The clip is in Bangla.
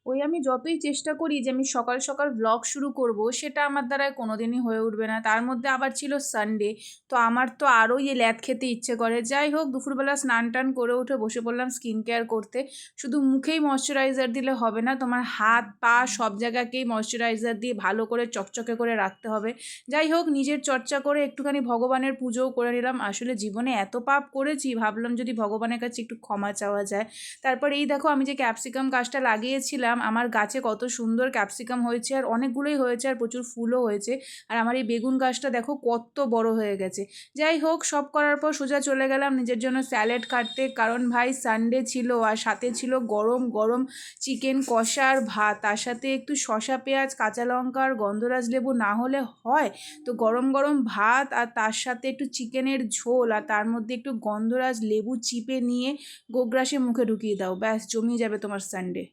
ওই আমি যতই চেষ্টা করি যে আমি সকাল সকাল ব্লগ শুরু করব, সেটা আমার দ্বারায় কোনোদিনই হয়ে উঠবে না। তার মধ্যে আবার ছিল সানডে, তো আমার তো আরোই এই ল্যাদ খেতে ইচ্ছে করে। যাই হোক, দুপুরবেলা স্নান টান করে উঠে বসে পড়লাম স্কিন কেয়ার করতে। শুধু মুখেই ময়শ্চারাইজার দিলে হবে না, তোমার হাত পা সব জায়গাকেই ময়শ্চারাইজার দিয়ে ভালো করে চকচকে করে রাখতে হবে। যাই হোক, নিজের চর্চা করে একটুখানি ভগবানের পুজোও করে নিলাম। আসলে জীবনে এত পাপ করেছি, ভাবলাম যদি ভগবানের কাছে একটু ক্ষমা চাওয়া যায়। তারপর এই দেখো, আমি যে ক্যাপসিকাম গাছটা লাগিয়েছিলাম, আমার গাছে কত সুন্দর ক্যাপসিকাম হয়েছে, আর অনেকগুলোই হয়েছে, আর প্রচুর ফুলও হয়েছে। আর আমার এই বেগুন গাছটা দেখো কত বড় হয়ে গেছে। যাই হোক, সব করার পর সোজা চলে গেলাম নিজের জন্য স্যালাড কাটতে, কারণ ভাই সানডে ছিল আর সাথে ছিল গরম গরম চিকেন কষা আর ভাত, তার সাথে একটু শসা পেঁয়াজ কাঁচা লঙ্কা আর গন্ধরাজ লেবু না হলে হয়? তো গরম গরম ভাত আর তার সাথে একটু চিকেনের ঝোল, আর তার মধ্যে একটু গন্ধরাজ লেবু চিপে নিয়ে গোগ্রাসে মুখে ঢুকিয়ে দাও, ব্যাস জমিয়ে যাবে তোমার সানডে।